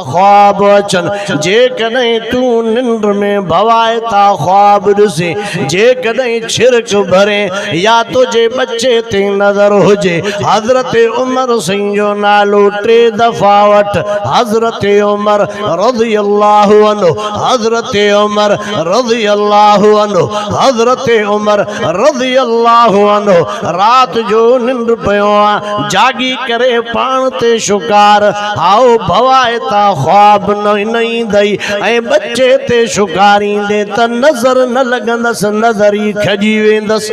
ख्वाब अचन जे कदई तू निंड में भवायता ख्वाब ॾिसे जे कदई छिरक भरे या तुझे बच्चे ते नजर हुजे हजरत उमर सिंह जो नालो 3 दफा वठ हजरत उमर रज़ियल्लाहु अन्हु हजरत उमर रज़ियल्लाहु अन्हु हजरत उमर रज़ियल्लाहु अन्हु रात जो निंड पयो जागी करे पान ते शुकार आओ भवायता ख्वाब न ईंदई ऐं बच्चे ते शुकारींदे त नज़र न लगंदस नज़र ई खजी वेंदस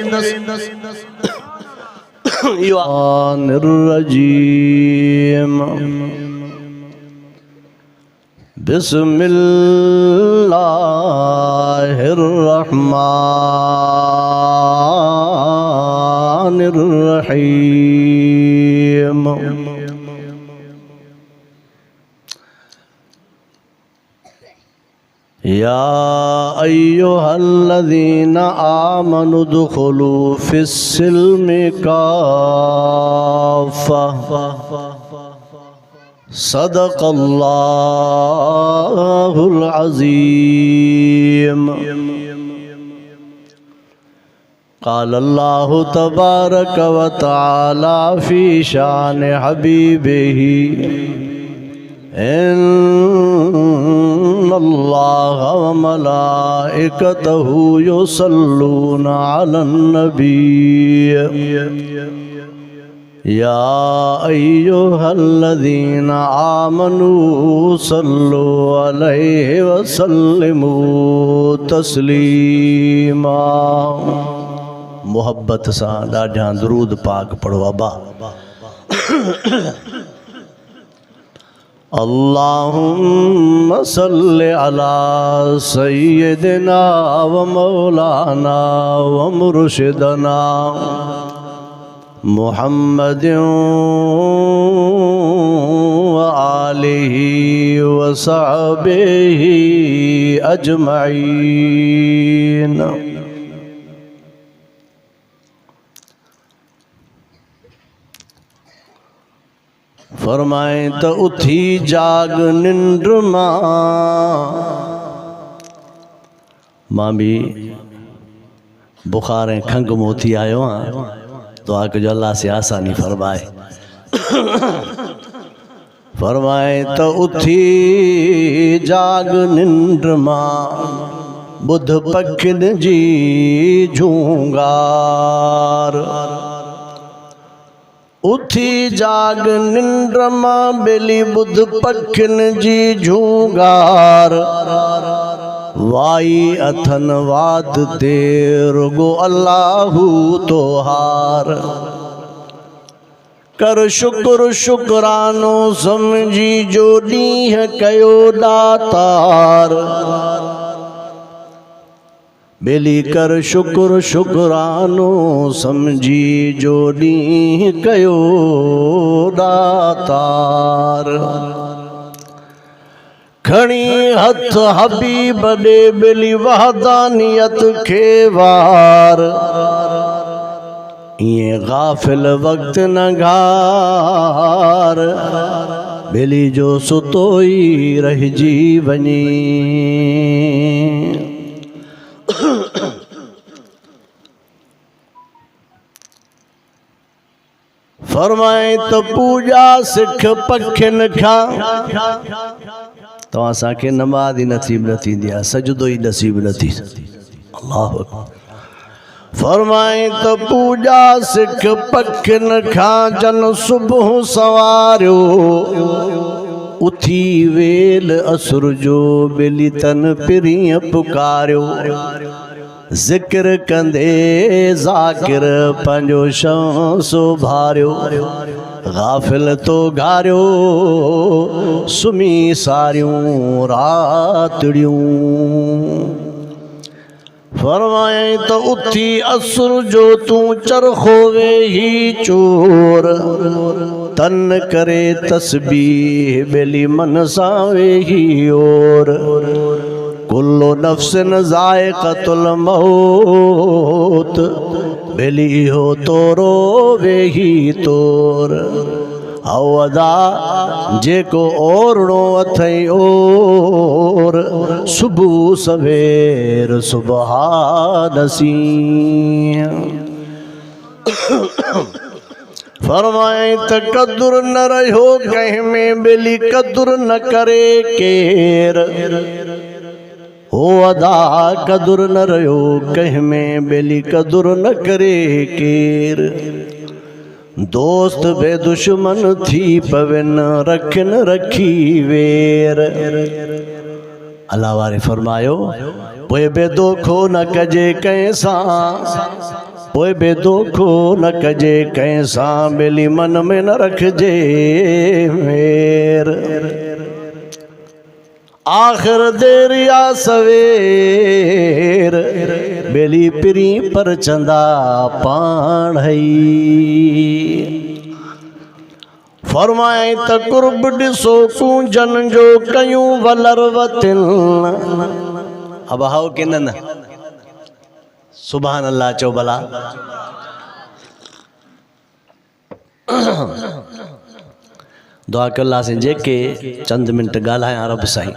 बिस्मिल्लाहिर्रहमानिर्रहीम या अय्युहल्लज़ीना आमनु दुखुलू फिस्सिल्मि काफ़ा सदक़ल्लाहुल अज़ीम क़ालल्लाहु तबारक व तआला फ़ी शान हबीबिही इन्नल्लाह व मलाइकतहु युसल्लूना अलन नबी या अय्युहल्लज़ीना आमनू सल्लु अलैहि व सल्लिमू तस्लीमा मोहब्बत सां ॾाढा दुरूद पाक पढ़ो अबा अल्लाहुम्मा सल्लि अला सय्यिदिना व मौलाना व मुर्शिदना मुहम्मदिन व आलिहि व सहबिहि अजमईन फरमाए तो उठी जाग निंड मां भी बुखार खंग में उठी आयो हाँ तो आके जो अल्लाह से आसानी फरमाए फरमाए तो उठी जाग निंड बुध पखिन जी झूंगार उठी जाग निंड बेली बुध पखिन जी झूंगार वाई अथन वाद ते रुगो अल्लाहू तोहार कर शुक्र शुक्रानो समझी जो ॾींह कयो दातार बेली कर शुक्र शुक्रानो समझी जो ॾींह कयो दातार खणी हथ हबीब ॾे बेली वहदानियत खे वार ये गाफिल वक्त न घार बेली जो सुतोई रहजी वनी फरमाए तो पूजा सिख पखिन खां तो असांखे नमाज ही नसीब न थींदी आहे सजदो ही नसीब न थी अल्लाह फरमाए तो पूजा सिख पखिन खां जन सुबह सवारियो उथी वेल असुर जो बेली तन पिरीं पुकारियो ज़िक्र कंदे ज़ाकिर पंहिंजो शौंसो भारियो गाफिल तो घारियो सुमी सारियूं रातड़ियूं फरमाए तो उथी असुर जो तू चरखो वेही चोर तन करे तस्बीह बेली मन सां वेही और कुल्लो नफ्सिन ज़ाइक़तुल मौत बेली हो तोरो वेही तोर आओ अदा जेको ओरणो अथई और सुबह सवेर सुबहानसी फरमाए त कदुर न रहो कहीं में बेली कदुर न करे केर हो अदा कदुर न रहो कहीं में बेली कदुर न करे केर दोस्त बे दुश्मन थी पवन रखन रखी वेर अल्लाह वारे फरमायो पोए बेदोखो न कजे कैसा पोए बेदोखो न कजे कैसा बेली मन में न रखजे मेर आखिर देर या सवेर बेली पिरी पर चंदा पाढ़ई फरमाए त कुर्ब ॾिसो कूंजन जो कयूं वलर वतिन अब हाओ के न सुभान अल्लाह चो भला दुआ कल्ला से जेके चंद मिनट ॻाल्हायां रब साईं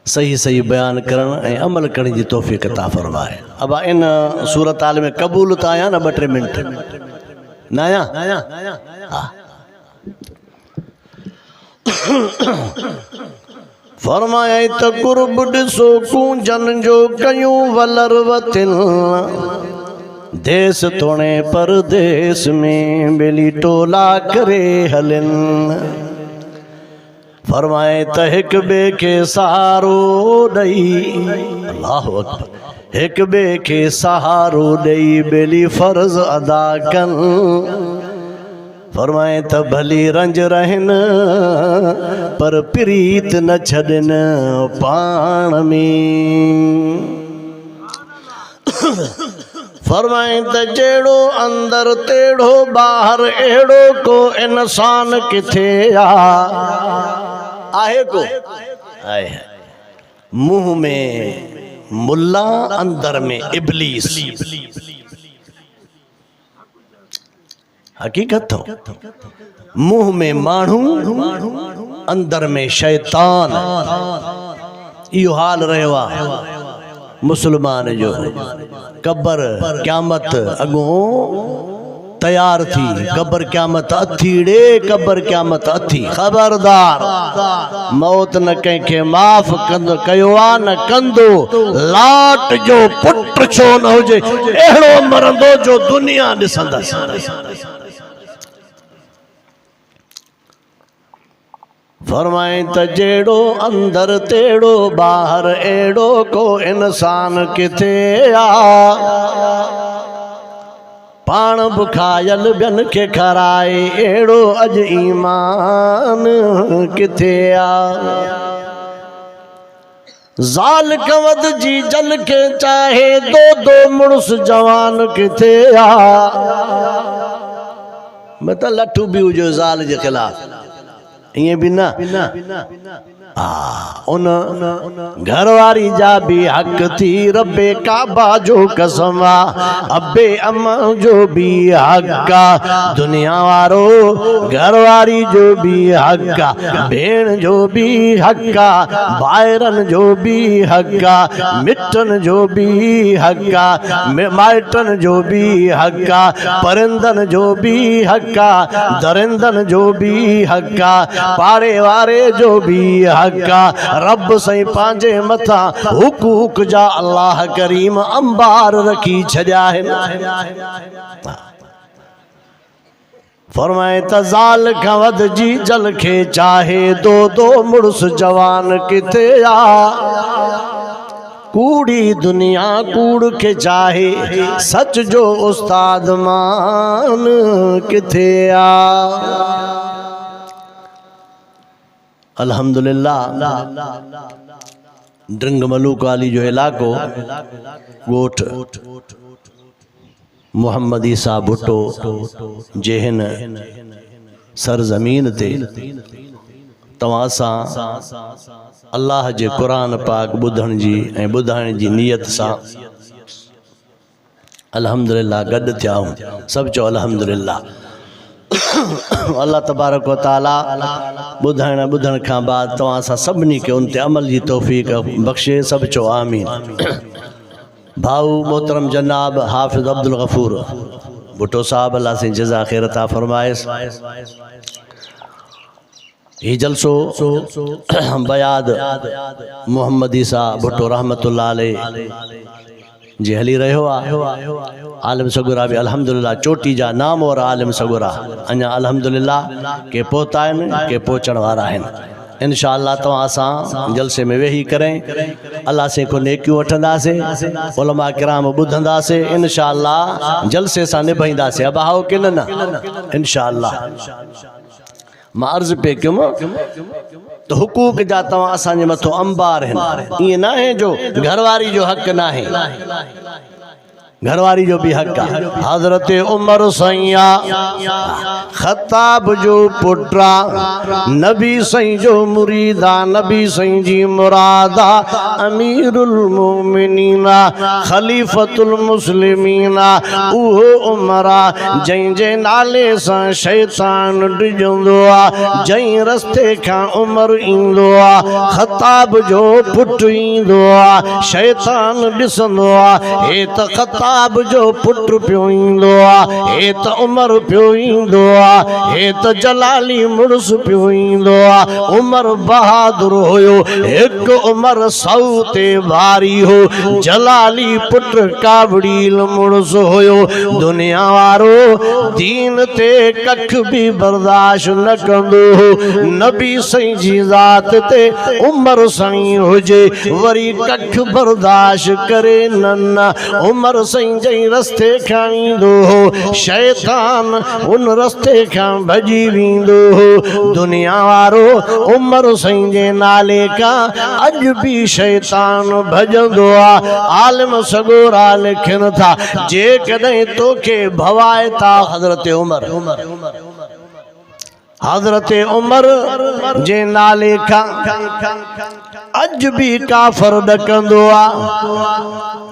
सही सही बयान करण ऐं अमल करण जी तौफ़ीक़ अता फरमाए। अब इन सूरत आल में क़बूल त आया न 2-3 मिनट न आया हा फरमाए त कुर्ब ॾिसो कूंजन जो कयूं वलर वतिन देश तोड़े परदेस में बेली टोला करे हलन फरमाए त हिक बे के सहारो ॾई अल्लाहु अकबर हिक बे के सहारो ॾई बेली फर्ज अदा कन फरमाए त भली रंज रहन पर प्रीत न छॾन पाण में फरमाए त जेड़ो अंदर तेड़ो बाहर एड़ो को इंसान किथे आहे को आए मुंह में मुल्ला अंदर में इब्लीस हकीकत हो मुंह में मानू अंदर में शैतान इहो हाल रहियो आहे मुसलमान जो कब्र क़यामत अगों तैयार थी कब्र क़यामत अथीड़े कब्र क़यामत अथी खबरदार मौत न कंहिंखे माफ़ कंदो कयो आहे न कंदो लाट जो पुट छो न हुजे अहिड़ो मरंदो जो दुनिया ॾिसंदसि फरमाए त जेड़ो अंदर तेड़ो बाहर एड़ो को इंसान किथे पाण बुखायल ॿियनि खे खाराए एड़ो अज ईमान किथे ज़ाल कवद जी जल के चाहे दो मुड़ुस जवान किथे मत लठू भी हुजो ज़ाल जे खिलाफ़ ये भी ना उन घरवारी जा भी हक थी रब्बे काबा जो कसम अब्बे अम्मा जो भी हक दुनिया वारो घरवारी जो भी हक भेण जो भी हक भाइरन जो भी हक मिटन जो भी हक माइटन जो भी हक परिंदन जो भी हक दरिंदन जो भी हक पाड़े वारे जो भी हक्का रब सही पांजे मथा हुकूक जा अल्लाह करीम अंबार रखी छॾिया आहिनि फरमाए त ज़ाल खां वध जी जल खे चाहे दो मुड़ुस जवान किथे कूड़ी दुनिया कूड़ के चाहे सच जो उस्ताद मान किथे अल्हम्दुलिल्लाह ड्रिंग मलूक वाली जो इलाको गोठ मोहम्मद ईसा भुट्टो जेहन सरजमीन ते तवां सां अल्लाह जे कुरान पाक ॿुधण जी ऐं ॿुधाइण जी नियत सां अल्हम्दुलिल्लाह गॾु थिया आहियूं। सभु चओ अल्हम्दुलिल्लाह। अल्लाह तबारक व ताला बुधण खां बाद तव्हां सां सभिनी खे उन ते अमल जी तौफ़ीक़ बख़्शे। सब चो आमीन। भाऊ मोहतरम जनाब हाफ़िज़ अब्दुल गफ़ूर भुट्टो साहब अल्लाह से जज़ा ख़ैर अता फ़रमाएस। ये जलसो बयाद मोहम्मद ईसा भुट्टो रहमतुल्लाह अलैह जी हली रहियो आहे। आलिम सगुरा भी अल्हम्दुलिल्लाह चोटी जा नाम और आलिम सगुरा अञा अल्हम्दुलिल्लाह के पहुता आहिनि के पहुचण वारा आहिनि। इंशाअल्लाह तव्हां सां जलसे में वेही करें अल्लाह से को नेकियूं वठंदासीं, उलमा किराम ॿुधंदासीं, इंशाअल्लाह जलसे सां निभाईंदासीं। अबाहो की न इंशाअल्लाह। मां अर्ज़ पे कयुमि तो हुकूक जा तव्हां असांजे मथो अंबार आहिनि। ईअं न आहे जो घरवारी जो हक़ न आहे, घरवारी जो भी हक़ आहे। हज़रत उमर सैया ख़त्ताब जो पुट्रा नबी सई जो मुरीदा नबी सई जी मुरादा अमीरुल मोमिनीना खलीफतुल मुस्लिमीना उहो उमरा जंहिंजे नाले सां शैतान डिजंदो आ, जंहिं रस्ते खां उमर ईंदो आ ख़त्ताब जो पुट ईंदो आ, शैतान ॾिसंदो आ हे त ख़त्ताब जो पुट पियो ईंदो आ, हे त उमर पियो ईंदो आ, हे त जलाली मुड़स पियो ईंदो आ। उमर बहादुर हुयो, एक उमर सौ ते भारी हो, जलाली पुट कावड़ील मुड़स हुयो। दुनिया वारो दीन ते कख भी बर्दाश्त न कंदो हो। नबी सई जी ज़ात ते उमर सई हुजे वरी कख बर्दाश्त करे न। उमर सई जई रस्ते खां ईंदो हो शैतान उन रस्ते खां भॼी वेंदो हो। दुनिया वारो उमर सई जे नाले खां अॼु भी शैतान भॼंदो आ। आलिम सगोरा लिखनि था जेकॾहिं तोखे भवाए था हज़रत उमर जे नाले खां अॼु भी काफ़र ॾकंदो आ।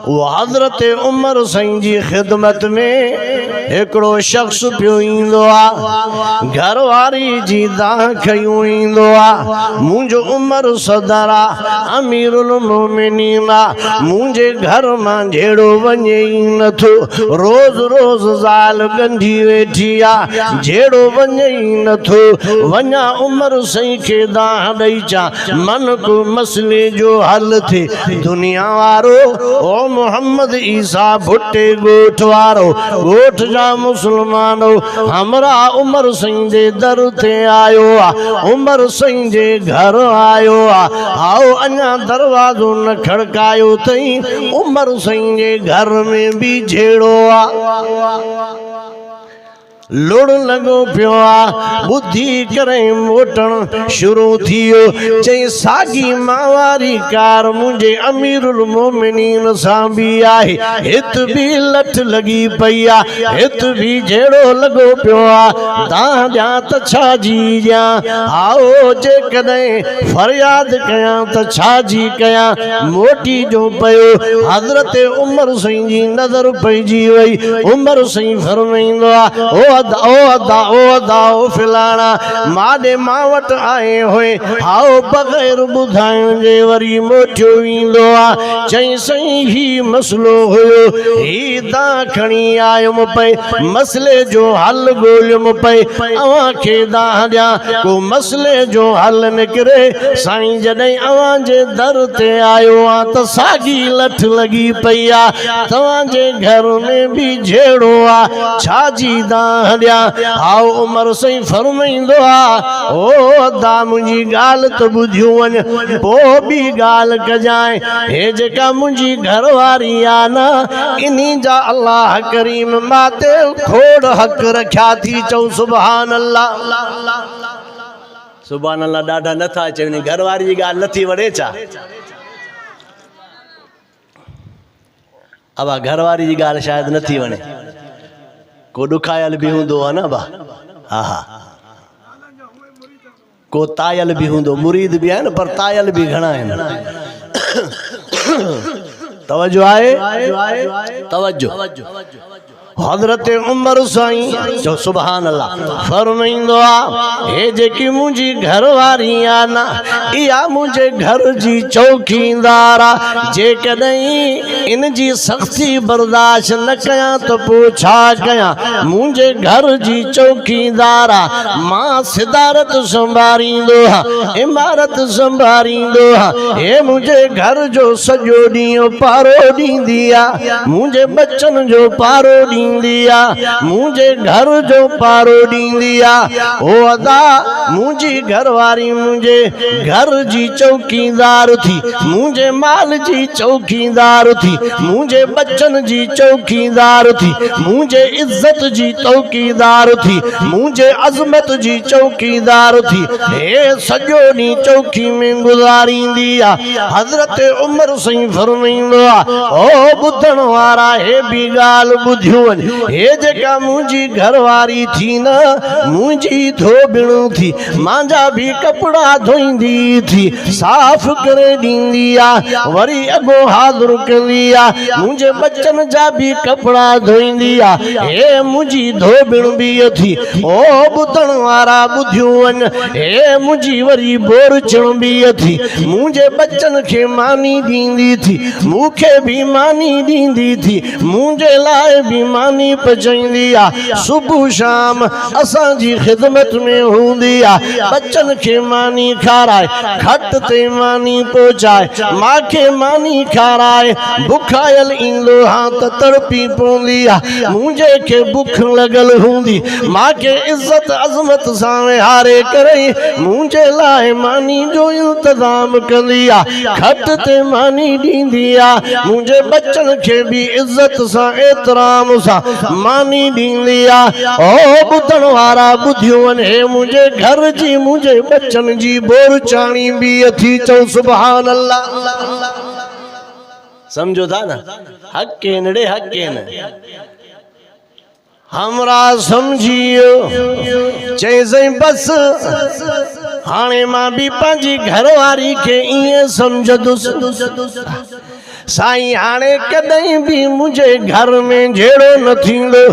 वो हज़रत उमर सई जी ख़िदमत में हिकिड़ो शख्स पियो ईंदो आ, घरवारी जी दाह खयूं ईंदो आ। मुंहिंजो उमर सदर आ, अमीरुल मोमिनीन आ, मुंहिंजे घर मां झेड़ो वञे ई नथो। रोज़ रोज़ ज़ाल गंढी वेठी आ, झेड़ो वञे ई नथो। वञा उमर सई खे दाह ॾेई चा मन को मसले जो हल थे। दुनिया वारो ओ मोहम्मद ईसा भुट्टे गोठ वारो गोठ जा मुसलमानो हमरा उमर सई जे दर ते आयो आ, उमर सई जे घर आयो आ। आओ अञा दरवाजो न खड़कायो तई उमर सई जे घर में भी झेड़ो आ। लुड़ लगो पियो आ, बुद्धि करे मोटण शुरू थियो। चई सागी मावारी कार मुझे अमीरुल मोमिनीन सां भी आहे, हित भी लठ लगी पई आ, हित भी झेड़ो लगो पियो आ। दाह ॾियां त छा जी ॾियां, आओ जेकॾहिं फरियाद कयां त छा जी कयां। मोटी जो पियो हज़रत उमर सई जी नज़र पइजी वई। उमर सई फरमाईंदो आ ओ फिलाना माॾे मां वटि आए हुए, आओ बग़ैर ॿुधाइण जे वरी मोटियो ईंदो आ। चई सही ही मसलो हुयो, ही दां खणी आयुमि पई, मसले जो हल ॻोल्हियुमि पई, अव्हां खे दां ॾियां को मसले जो हल निकिरे। साईं जॾहिं अव्हां जे दर ते आयो आ त साॻी लठ लॻी पई आ, तव्हांजे घर में भी झेड़ो आ, छा जी दां ॾियां। आओ उमर सई फरमाईंदो आ ओ अदा मुंहिंजी ॻाल्हि त ॿुधियो वञ पोइ बि ॻाल्हि कजांइ। हे जेका मुंहिंजी घरवारी आ न इन्ही जा अल्लाह करीम माते खोड़ हक़ रखिया थी। चओ सुभान अल्लाह। सुभान अल्लाह ॾाढा नथा अचनि, घरवारी जी ॻाल्हि नथी वणे छा। अब घरवारी जी ॻाल्हि शायदि नथी वणे, को ॾुखायल भी हूंदो आहे न बा। हा हा को तायल भी हूंदो, मुरीद भी आहिनि पर तायल भी घणा आहिनि। तवज्जो आहे, तवज्जो। हज़रत उमर साईं जो सुभान अल्लाह फरमाईंदो आहे हे जेकी मुंहिंजी घरवारी आहे न इहा मुंहिंजे घर जी चौकीदार आहे जेकॾहिं इन जी सख़्ती बर्दाश्त न कयां त पोइ छा कयां मुंहिंजे घर जी चौकीदार आहे मां सिदारत संभालींदो आहे इमारत संभालींदो आहे हे मुंहिंजे घर जो सॼो ॾींहुं पारो ॾींदी आहे मुंहिंजे बचनि जो पारो मुझे घर जो पारो ॾींदी ओ अदा मुझी घरवारी मुझे घर जी चौकीदार थी मुझे माल जी चौकीदार थी मुझे बच्चन जी चौकीदार थी मुझे इज्जत जी चौकीदार थी मुझे अजमत जी चौकीदार थी हे सॼो ॾींहुं चौकी में गुज़ारींदी हज़रत उमर साईं फरमाईंदो ओ ॿुधण वारा हे बि ॻाल्हि ॿुधियो हे जेका मुंहिंजी घरवारी थी न मुंहिंजी धोबिणो थी मांजा भी कपड़ा धोईंदी थी साफ़ करे ॾींदी आहे वरी अॻो हाज़ुर कंदी आहे मुंहिंजे बच्चन जा भी कपड़ा धोईंदी आहे हे मुंहिंजी धोबिण बि थी ओ ॿुधण वारा ॿुधियो वञ हे मुंहिंजी वरी बोरचण बि थी मुंहिंजे बच्चन खे मानी ॾींदी थी मूंखे भी मानी ॾींदी थी मुंहिंजे लाइ भी मानी पचाईंदी आहे सुबुह शाम असां जी ख़िदमत में हूंदी आहे बच्चन खे मानी खाराए खट ते मानी पहुचाए मांखे मानी खाराए बुखायल ईंदो हा त तड़पी पवंदी आहे मुंहिंजे खे बुख लॻल हूंदी मांखे इज़त अज़मत सां विहारे करे मुंहिंजे लाइ मानी जो इंतज़ाम कंदी आहे खट ते मानी ॾींदी आहे मुंहिंजे बच्चन खे भी इज़त सां एतराम सां मानी ॾींदी आहे ओ ॿुधण वारा ॿुधियो वञे हे मुंहिंजे घर जी मुंहिंजे बच्चन जी बोरचाणी बि अथी चओ सुभान अल्लाह समझो था न हक़ रे हक़ हमरा समझियो चई बस हाणे मां भी पंहिंजी घरवारी खे ईअं समझदुसि साईं हाणे कॾहिं भी मुझे घर में जहिड़ो न थींदो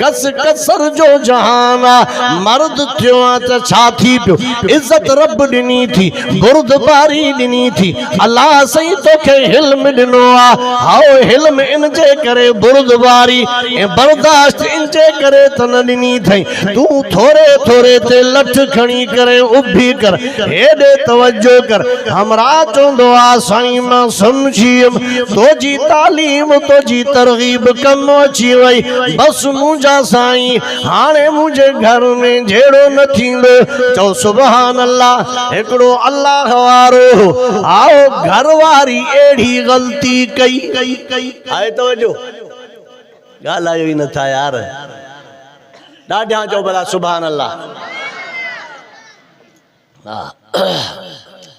कस कसर जो जहान आहे मर्द थियो आहे त छा थी पियो इज़त रब ॾिनी थी बुर्दबारी ॾिनी थी अल्लाह साईं तोखे हिल्म ॾिनो आहे हाओ हिल्म इन जे करे बुर्दबारी ऐं बर्दाश्त इन जे करे त न ॾिनी अथई तूं थोरे थोरे ते लठ खणी करे उभी कर हेॾे तवजो कर हमरा चवंदो आहे साईं मां सम्झी तोजी तालीम तोजी तरगीब कम अची वई बस मुंहिंजा साईं हाणे मुंहिंजे घर में जहिड़ो न थींदो चओ सुभान अल्लाह हिकिड़ो अल्लाह वारो आओ घर वारी अहिड़ी ग़लती कई आहे तवजो ॻाल्हायो ई नथा यार ॾाढा चओ भला सुभान अल्लाह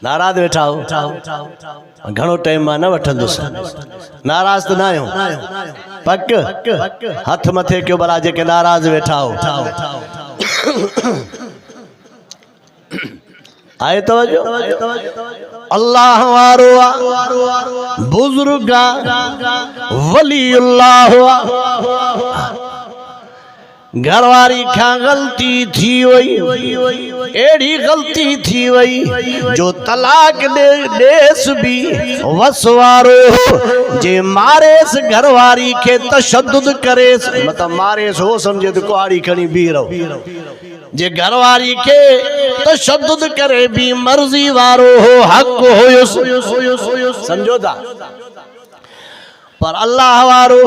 नाराज़ वेठा हो घणो टाइम मां न वठंदुसि नाराज़ त न आहियो पक हथ मथे कयो भला जेके नाराज़ वेठा हो आए तवजो अल्लाह वारो बुजुर्ग वलीउल्लाह घरवारी खां गलती थी वई एड़ी गलती थी वई जो तलाक देस भी वसवारो जे मारेस घरवारी के तशद्दुद करेस मतलब मारेस हो समझे तो कुआड़ी खणी भी रहो जे घरवारी के तशद्दुद करे भी मर्जी वारो हो हक हो समझो था पर अल्लाह वारो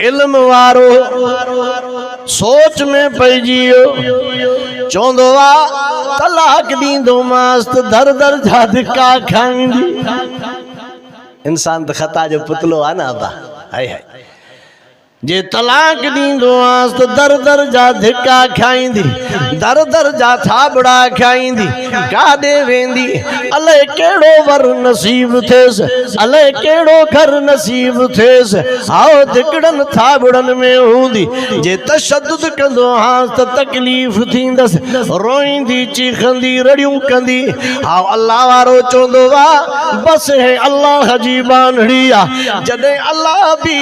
इल्म वारो सोच में पइजियो चवंदो आहे तलाक ॾींदो मांस त दर दर जा धिका खाईंदी इंसान त ख़ता जो पुतलो आहे न अबा हाय हाय जे तलाक ॾींदो आंस त दर दर जा धिका खाईंदी दर दर जा थाबड़ा खाईंदी काॾे वेंदी अलाए कहिड़ो वर नसीब थिएसि अलाए कहिड़ो घर नसीब थिएसि आओ धिकड़नि थाबड़नि में हूंदी जे तशद्दुद कंदो आंस त तकलीफ़ थींदसि रोईंदी चीखंदी रड़ियूं कंदी आओ अल्लाह वारो चवंदो आहे बसि हे अल्लाह जी बानड़ी आहे जॾहिं अल्लाह बि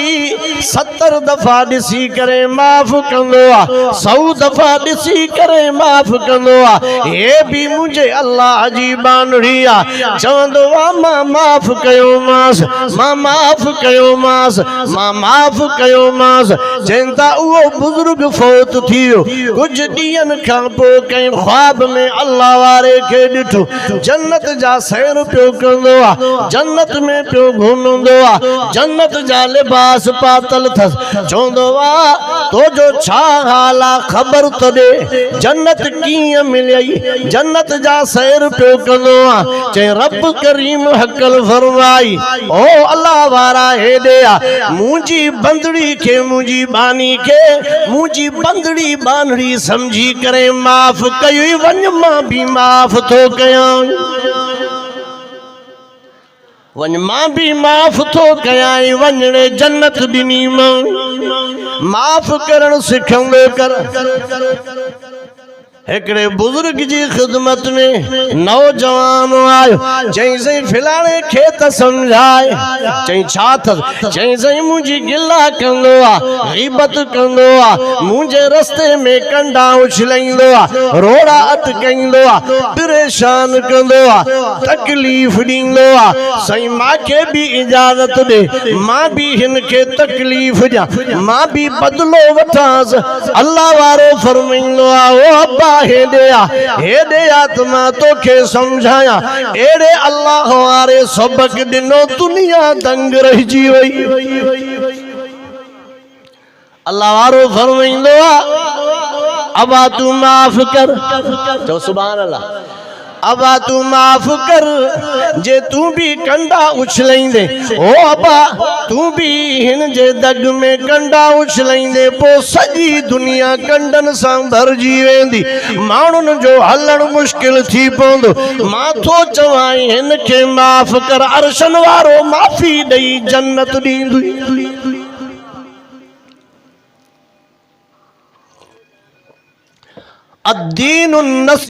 70 दफ़ा ॾिसी करे माफ़ कंदो आहे, 100 दफ़ा ॾिसी करे माफ़ कंदो आहे। हे बि मुंहिंजे अल्लाह जी बानड़ी आहे, चवंदो आहे मां माफ़ कयोमांसि, मां माफ़ कयोमांसि, मां माफ़ कयोमांसि। चवंदा उहो बुज़ुर्ग फ़ौत थी वियो, कुझु ॾींहंनि खां पोइ कंहिं ख्वाब में अल्लाह वारे खे ॾिठो, जन्नत जा सैर पियो कंदो आहे, जन्नत में पियो घुमंदो आहे, जन्नत जा लिबास पातल अथसि। चवंदो आहे तुंहिंजो छा हाल आहे, ख़बर त ॾे, जन्नत कीअं मिलई, जन्नत जा सैर पियो कंदो आहे। चई रब करीम हक़ल फरमाई, ओ अल्लाह वारा हेॾे आ, मुंहिंजी बंदड़ी खे, मुंहिंजी बानी खे, मुंहिंजी बंदड़ी बानड़ी समझी करे माफ़ कई, वञ मां बि माफ़ थो कयां, वञ मां बि माफ़ थो कयां, वञणे जन्नत ॾिनी मां, माफ़ करण सिखंदो कर। हिकिड़े बुज़ुर्ग जी ख़िदमत में नौजवान आयो, चई साईं फिलाणे खे त सम्झाए। चई छा अथसि? चई साईं मुंहिंजी गिला कंदो आहे, ग़ीबत कंदो आहे, मुंहिंजे रस्ते में कंडा उछलाईंदो आहे, रोड़ा अटकाईंदो आहे, परेशान कंदो आहे, तकलीफ़ ॾींदो आहे। साईं मूंखे बि इजाज़त ॾे, मां बि हिन खे तकलीफ़ ॾियां, मां बि बदिलो वठांसि। अल्लाह वारो फरमाईंदो आहे ओ अब्बा हेॾे आ, हेॾे आ त मां तोखे सम्झायां। अहिड़े अल्लाह वारे सबक ॾिनो, दुनिया दंग रहिजी वई। अल्लाह वारो फरमाईंदो आहे अबा तू माफ़ कर, चओ सुभान अल्लाह, अबा तू माफ़ कर, जे तू भी कंडा उछलाईंदे, ओ अबा तू भी हिन जे दग में कंडा उछलाईंदे, पोइ सॼी दुनिया कंडन सां भरजी वेंदी, माण्हुनि जो हलण मुश्किल थी पवंदो। मां थो चवां हिन खे माफ़ कर, अर्शन वारो माफ़ी ॾेई जन्नत ॾींदुई। अद्दीन